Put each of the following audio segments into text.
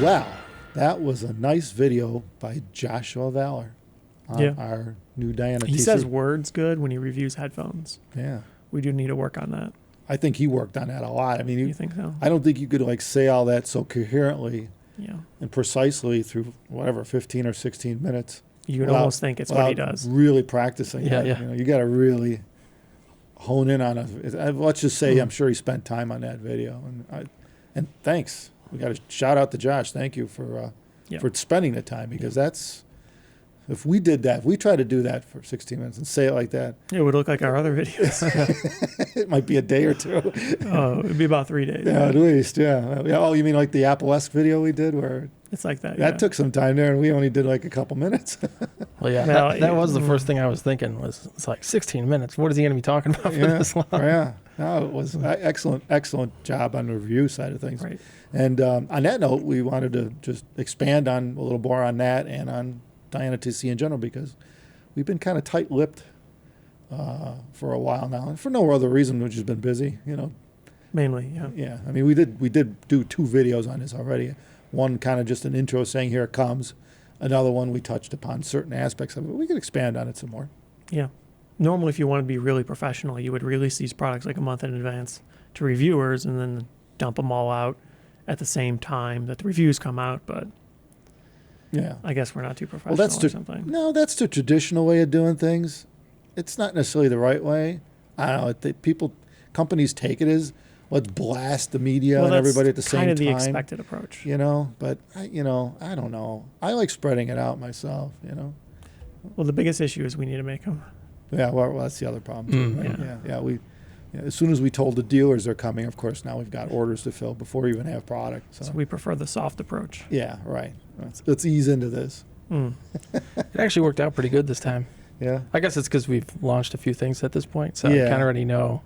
Well, that was a nice video by Joshua Valor on our new Diana He TC. says words good when he reviews headphones. Yeah. We do need to work on that. I think he worked on that a lot. I mean, You think so? I don't think you could like say all that so coherently Yeah. and precisely through whatever 15 or 16 minutes. You would without- almost think it's what he without does. Really practicing. Yeah, it. yeah. You know, you got to really hone in on it. Let's just say I'm sure he spent time on that video. And thanks. We got to shout out to Josh. Thank you for spending the time, because that's, if we did that, if we tried to do that for 16 minutes and say it like that, It would look like our other videos. it might be a day or two. Oh, it'd be about 3 days. Yeah, at least, yeah. Oh, you mean like the Apple-esque video we did where It's like that. that took some time there and we only did like a couple minutes. Well, yeah, Now, that was the first thing I was thinking was, it's like 16 minutes. What is he going to be talking about for this long? Yeah. No, it was excellent job on the review side of things. Right. And on that note, we wanted to just expand on a little more on that and on Diana TC in general, because we've been kind of tight-lipped for a while now, and for no other reason, we've just been busy, you know. Mainly, yeah. Yeah, I mean, we did do 2 videos on this already. One kind of just an intro saying here it comes. Another one we touched upon certain aspects of it. We could expand on it some more. Yeah. Normally, if you want to be really professional, you would release these products like a month in advance to reviewers and then dump them all out at the same time that the reviews come out. But Yeah. I guess we're not too professional Well, that's or something. no, that's the traditional way of doing things. It's not necessarily the right way. I don't know. Companies take it as, let's blast the media and that's everybody at the same kind time. of the expected approach. You know, but I don't know. I like spreading it out myself. You know. Well, the biggest issue is we need to make them. Yeah, well, that's the other problem too. Right? Yeah. As soon as we told the dealers they're coming, of course, now we've got orders to fill before we even have product. So, So we prefer the soft approach. yeah, right. Let's ease into this. Mm. It actually worked out pretty good this time. Yeah. I guess it's because we've launched a few things at this point, so Yeah. I kind of already know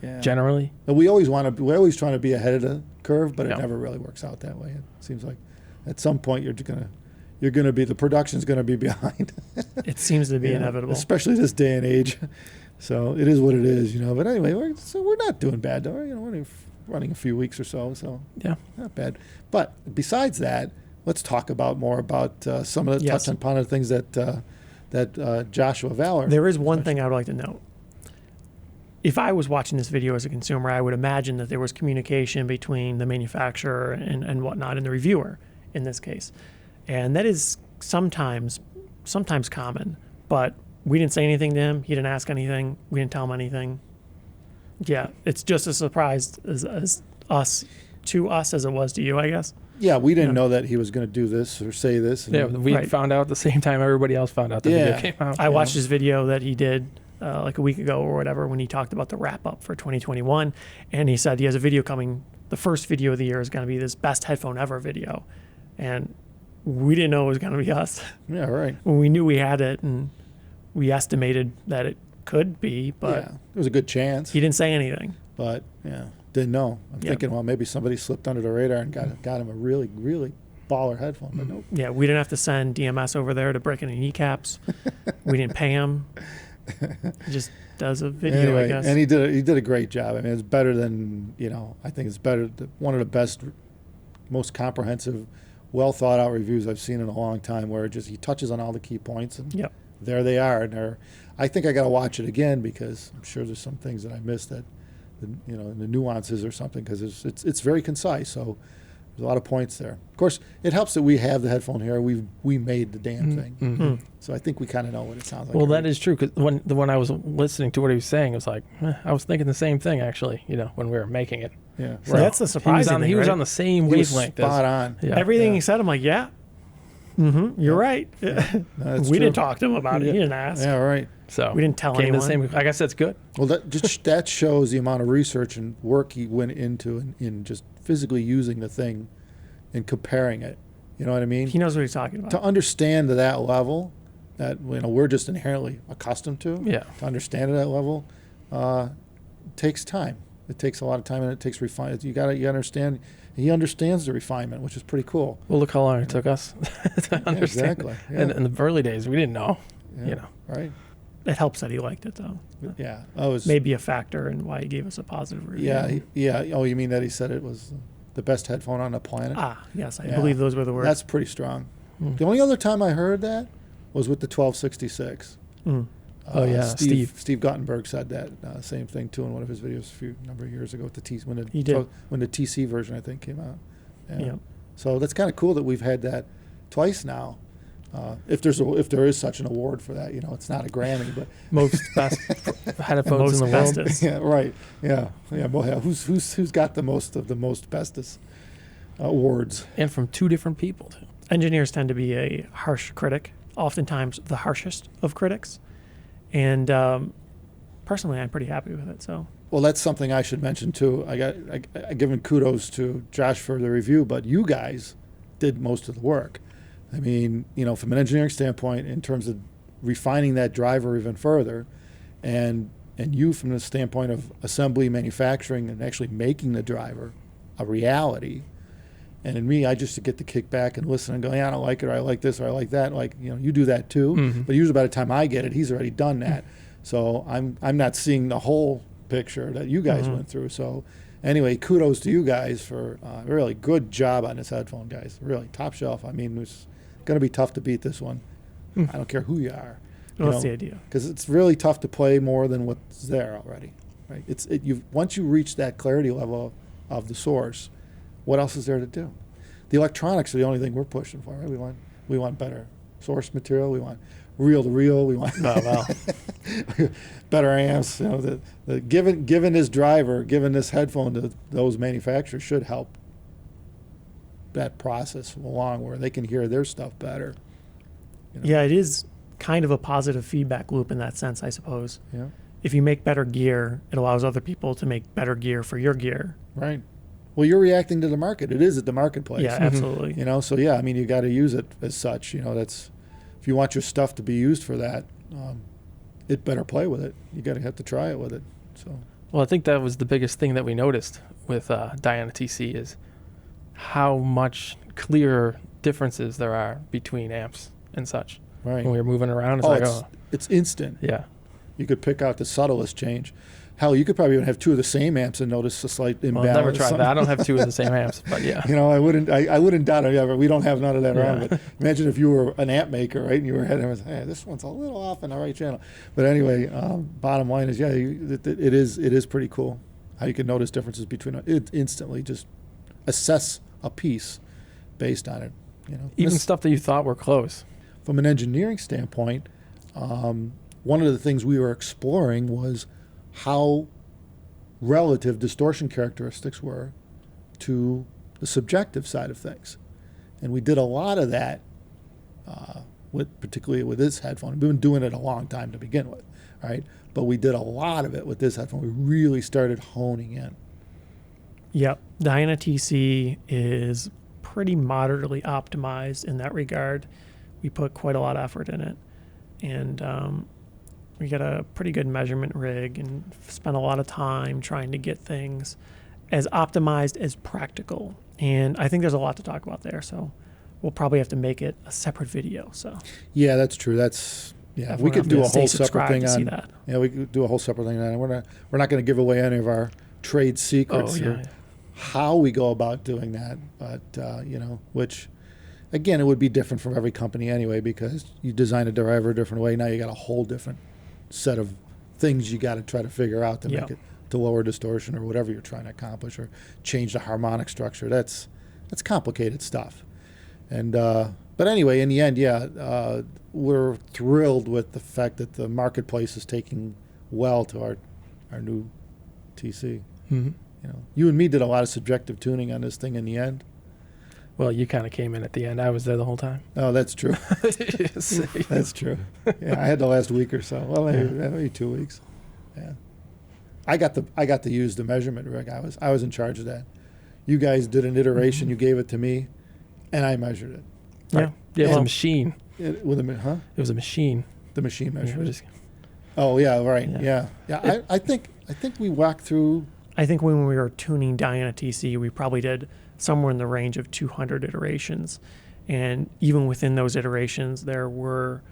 Yeah. generally. And we're always trying to be ahead of the curve, but it Yeah. never really works out that way. It seems like at some point the production's gonna be behind. It seems to be Yeah, inevitable. especially this day and age. So it is what it is, you know. But anyway, we're not doing bad though. You know, we're only running a few weeks or so Yeah. not bad. But besides that, let's talk more about some of the Yes. touch upon the things that Joshua Valor. There is one thing I would like to note. If I was watching this video as a consumer, I would imagine that there was communication between the manufacturer and whatnot and the reviewer in this case. And that is sometimes common, but we didn't say anything to him. He didn't ask anything. We didn't tell him anything. Yeah, it's just a surprise as us as it was to you, I guess. Yeah, we didn't know that he was going to do this or say this. Yeah, we Right. found out at the same time everybody else found out the Yeah. video came out. I watched his video that he did like a week ago or whatever when he talked about the wrap up for 2021, and he said he has a video coming. The first video of the year is going to be this best headphone ever video, and we didn't know it was going to be us. Yeah, right. When we knew we had it, and we estimated that it could be, but Yeah, there was a good chance. he didn't say anything. But yeah, didn't know. I'm Yeah. thinking, well, maybe somebody slipped under the radar and got him a really, really baller headphone. But nope. Yeah, we didn't have to send DMS over there to break any kneecaps. We didn't pay him. He just does a video, Anyway, I guess. and he did a great job. I mean, it's better than, I think it's one of the best, most comprehensive, well thought out reviews I've seen in a long time, where he touches on all the key points and Yep. there they are. And I think I got to watch it again, because I'm sure there's some things that I missed that, in the nuances or something, because it's very concise. So there's a lot of points there. Of course, it helps that we have the headphone here. We made the damn thing. Mm-hmm. So I think we kind of know what it sounds like. Well, that already. is true, because when I was listening to what he was saying, it was like, I was thinking the same thing, actually, when we were making it. Yeah, So that's the surprising thing, He was right? on the same He was wavelength. spot on. Yeah. Everything Yeah. he said, I'm like, yeah. You're right. That's We true. didn't talk to him about it. He didn't ask. Yeah, right. So We didn't tell came to the anyone. same. I guess that's good. Well, that shows the amount of research and work he went into in just physically using the thing and comparing it. You know what I mean? He knows what he's talking about. To understand to that level that we're just inherently accustomed to. Yeah. To understand at that level, takes time. It takes a lot of time, and it takes refinement. You understand. He understands the refinement, which is pretty cool. Well, look how long it took us to understand. exactly. Yeah. And in the early days, we didn't know. Yeah, Right. It helps that he liked it, though. Yeah. I was. Maybe a factor in why he gave us a positive review. Yeah. Oh, you mean that he said it was the best headphone on the planet. Yes, I Yeah. believe those were the words. That's pretty strong. The only other time I heard that was with the 1266. Oh, yeah, Steve Guttenberg said that same thing too in one of his videos a number of years ago with the He did. when the TC version I think came out. Yeah. Yeah. So that's kind of cool that we've had that twice now. If there is such an award for that, it's not a Grammy, but Most best headphones in the world. bestest. yeah, right, yeah. Well, yeah. Who's got the most of the most bestest awards? And from two different people, too. Engineers tend to be a harsh critic, oftentimes the harshest of critics. And personally, I'm pretty happy with it. So, Well, that's something I should mention too. I given kudos to Josh for the review, but you guys did most of the work. I mean, from an engineering standpoint, in terms of refining that driver even further, and you from the standpoint of assembly, manufacturing, and actually making the driver a reality. And in me, I just get to kick back and listen and go, yeah, I don't like it, or I like this, or I like that. Like, you do that too. Mm-hmm. But usually by the time I get it, he's already done that. So I'm not seeing the whole picture that you guys went through. So anyway, kudos to you guys for a really good job on this headphone, guys. Really top shelf. I mean, it's going to be tough to beat this one. I don't care who you are. what's the idea? Because it's really tough to play more than what's there already. Right? Once you reach that clarity level of the source, what else is there to do? The electronics are the only thing we're pushing for. Right? We want better source material. We want reel to reel. We want better amps. Given this driver, given this headphone to those manufacturers should help that process along where they can hear their stuff better. Yeah, it is kind of a positive feedback loop in that sense, I suppose. Yeah. If you make better gear, it allows other people to make better gear for your gear. Right. Well, you're reacting to the market. It is at the marketplace. Yeah, absolutely. So yeah, I mean, you got to use it as such. That's if you want your stuff to be used for that, it better play with it. You got to have to try it with it. So. Well, I think that was the biggest thing that we noticed with Diana TC is how much clearer differences there are between amps and such. Right. When we were moving around, it's it's instant. Yeah. You could pick out the subtlest change. Hell, you could probably even have two of the same amps and notice a slight imbalance. Well, I've never tried that. I don't have two of the same amps, but yeah. I wouldn't doubt it. Yeah, we don't have none of that around. Yeah. But imagine if you were an amp maker, right? And you were heading, hey, this one's a little off on the right channel. But anyway, bottom line is, yeah, it is pretty cool how you can notice differences between it instantly. Just assess a piece based on it. Even stuff that you thought were close. From an engineering standpoint, one of the things we were exploring was how relative distortion characteristics were to the subjective side of things. And we did a lot of that, particularly with this headphone. We've been doing it a long time to begin with, right? But we did a lot of it with this headphone. We really started honing in. Yep. Diana TC is pretty moderately optimized in that regard. We put quite a lot of effort in it. And we got a pretty good measurement rig and spent a lot of time trying to get things as optimized as practical. And I think there's a lot to talk about there. So we'll probably have to make it a separate video. So yeah, that's true. We could do a whole separate thing on that. Yeah, we could do a whole separate thing on it. We're not going to give away any of our trade secrets or how we go about doing that. But which again, it would be different from every company anyway, because you design a driver a different way. Now you got a whole different set of things you got to try to figure out to make it to lower distortion or whatever you're trying to accomplish, or change the harmonic structure. That's complicated stuff. And but anyway, in the end, we're thrilled with the fact that the marketplace is taking well to our new TC. Mm-hmm. You and me did a lot of subjective tuning on this thing in the end. Well, you kind of came in at the end. I was there the whole time. Oh, that's true. That's true. Yeah, I had the last week or so. Well, maybe 2 weeks. Yeah, I got to use the measurement rig. I was in charge of that. You guys did an iteration. Mm-hmm. You gave it to me, and I measured it. Yeah, it was a machine. It was a machine. The machine measured. Oh yeah, right. Yeah. I think we walked through. I think when we were tuning Diana TC, we probably did somewhere in the range of 200 iterations. And even within those iterations, there were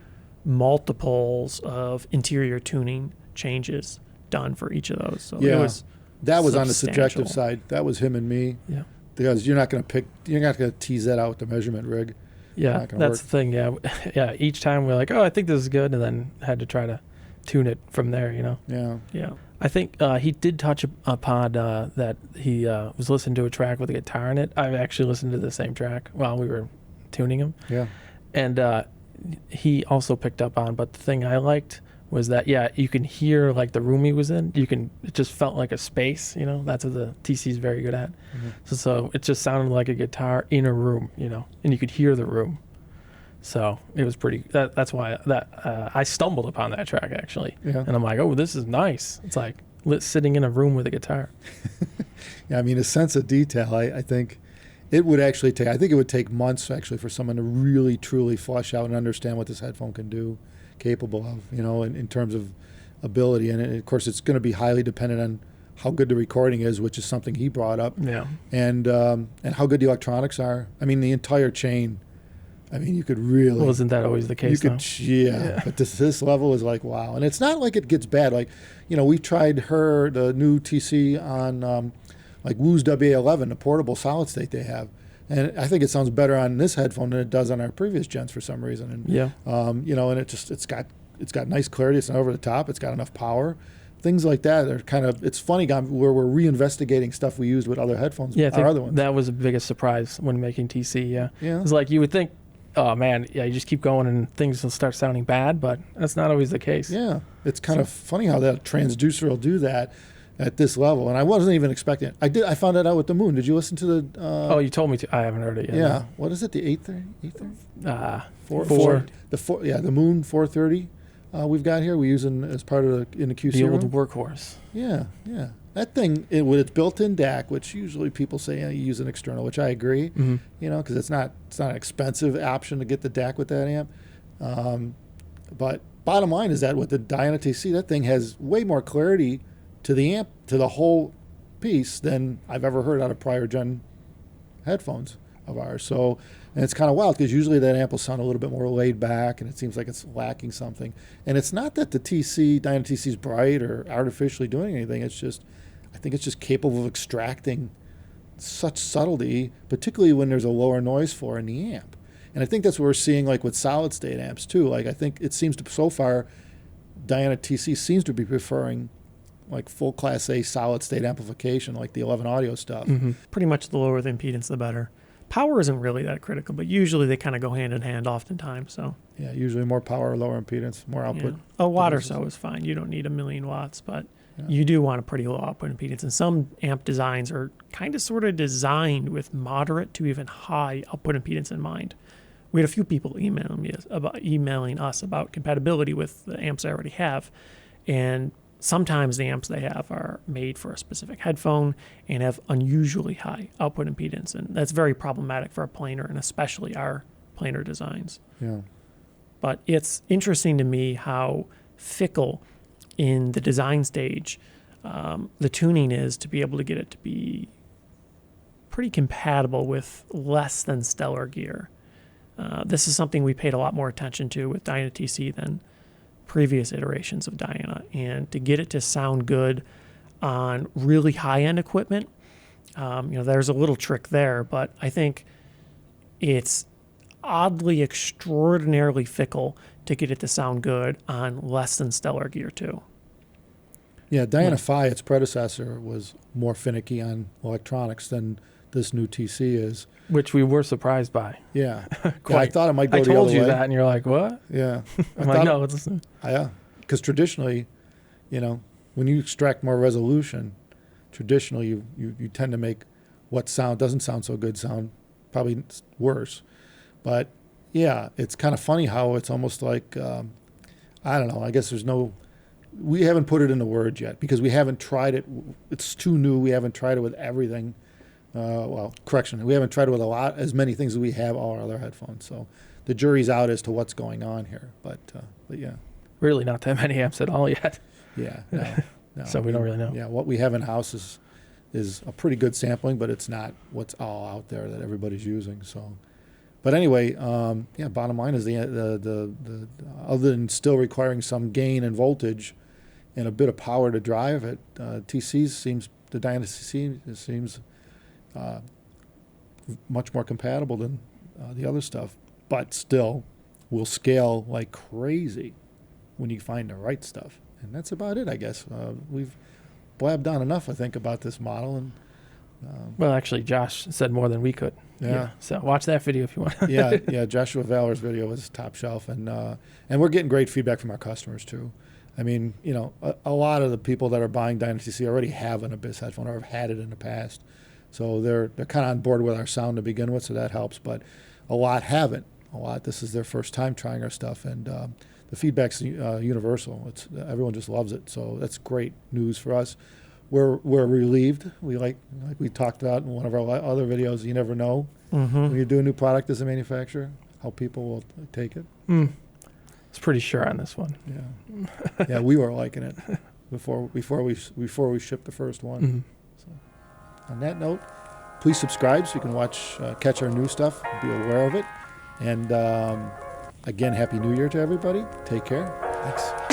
multiples of interior tuning changes done for each of those. So it was that was on the subjective side. That was him and me. Yeah. because you're not going to tease that out with the measurement rig. Yeah, not gonna that's work. the thing. Yeah, yeah. Each time we're like, oh, I think this is good, and then had to try to tune it from there. Yeah. Yeah. I think he did touch upon that he was listening to a track with a guitar in it. I've actually listened to the same track while we were tuning him, Yeah. and he also picked up on. But the thing I liked was that you can hear like the room he was in. It just felt like a space. That's what the TC is very good at. Mm-hmm. So it just sounded like a guitar in a room. And you could hear the room. So it was pretty. That's why I stumbled upon that track actually, Yeah. and I'm like, oh, this is nice. It's like sitting in a room with a guitar. Yeah, I mean, a sense of detail, I think it would actually take, I think it would take months actually for someone to really, truly flesh out and understand what this headphone can do, capable of, in terms of ability. And of course, it's going to be highly dependent on how good the recording is, which is something he brought up, Yeah. and how good the electronics are. I mean, the entire chain. I mean, you could really. Well, isn't that always the case? You could, yeah. But this level is like, wow. And it's not like it gets bad. Like, we tried the new TC on like Woo's WA11, the portable solid state they have. And I think it sounds better on this headphone than it does on our previous gens for some reason. And, Yeah. and it's got nice clarity. It's not over the top. It's got enough power. Things like that are kind of, it's funny where we're reinvestigating stuff we used with other headphones. Yeah, I think other ones. that was the biggest surprise when making TC. Yeah. Yeah. It's like you would think, oh man, you just keep going and things will start sounding bad, but that's not always the case. Yeah, it's kind of funny how that transducer will do that at this level, and I wasn't even expecting it. I found that out with the Moon. Did you listen to the? Oh, you told me to. I haven't heard it yet. Yeah. What is it? The 830? Four. The Moon 430. We've got here. We use as part of in the QC The old room. workhorse. Yeah. That thing with its built-in DAC, which usually people say you use an external, which I agree. Mm-hmm. Because it's not an expensive option to get the DAC with that amp. But bottom line is that with the Diana TC, that thing has way more clarity to the amp, to the whole piece, than I've ever heard out of prior gen headphones of ours. So, and it's kind of wild because usually that amp will sound a little bit more laid back, and it seems like it's lacking something. And it's not that the Diana TC is bright or artificially doing anything. It's just, I think it's just capable of extracting such subtlety, particularly when there's a lower noise floor in the amp. And I think that's what we're seeing like with solid state amps too. Like I think it seems to, so far, Diana TC seems to be preferring like full class A solid state amplification, like the 11 audio stuff. Mm-hmm. Pretty much the lower the impedance, the better. Power isn't really that critical, but usually they kind of go hand in hand oftentimes. So Yeah, usually more power, lower impedance, more output. yeah. A watt or so is fine. You don't need 1,000,000 watts, but Yeah. you do want a pretty low output impedance. And some amp designs are kind of sort of designed with moderate to even high output impedance in mind. We had a few people emailing us about compatibility with the amps I already have, and sometimes the amps they have are made for a specific headphone and have unusually high output impedance, and that's very problematic for a planar, and especially our planar designs. Yeah. But it's interesting to me how fickle in the design stage the tuning is to be able to get it to be pretty compatible with less than stellar gear. This is something we paid a lot more attention to with Diana TC than previous iterations of Diana, and to get it to sound good on really high-end equipment, there's a little trick there, but I think it's oddly extraordinarily fickle to get it to sound good on less than stellar gear too. Yeah, Diana Phi, its predecessor, was more finicky on electronics than this new TC is. Which we were surprised by. Yeah. Yeah, I Quite. thought it might go I the other told way. you that, and you're like, what? Yeah. I'm like, no, it's Yeah, because traditionally, when you extract more resolution, traditionally you tend to make what doesn't sound so good sound probably worse. But yeah, it's kind of funny how it's almost like, I don't know, I guess we haven't put it into words yet because we haven't tried it. It's too new. We haven't tried it with everything. We haven't tried it with as many things as we have all our other headphones. So the jury's out as to what's going on here. But yeah. really not that many amps at all yet. Yeah. No, So we don't really know. Yeah, what we have in house is a pretty good sampling, but it's not what's all out there that everybody's using. So, but anyway, bottom line is the other than still requiring some gain and voltage and a bit of power to drive it, the Diana TC seems much more compatible than the other stuff, but still will scale like crazy when you find the right stuff. And that's about it, I guess. We've blabbed on enough, I think, about this model. And Well, actually, Josh said more than we could. Yeah. So watch that video if you want. yeah. Joshua Valor's video was top shelf, and we're getting great feedback from our customers too. I mean, you know, a lot of the people that are buying Dynasty C already have an Abyss headphone or have had it in the past, so they're kind of on board with our sound to begin with, so that helps. But a lot haven't. This is their first time trying our stuff, and the feedback's universal. Everyone just loves it, so that's great news for us. We're relieved. We like we talked about in one of our other videos. You never know when you do a new product as a manufacturer how people will take it. I was pretty sure on this one. Yeah, we were liking it before we shipped the first one. So, on that note, please subscribe so you can catch our new stuff, be aware of it, and again, Happy New Year to everybody. Take care. Thanks.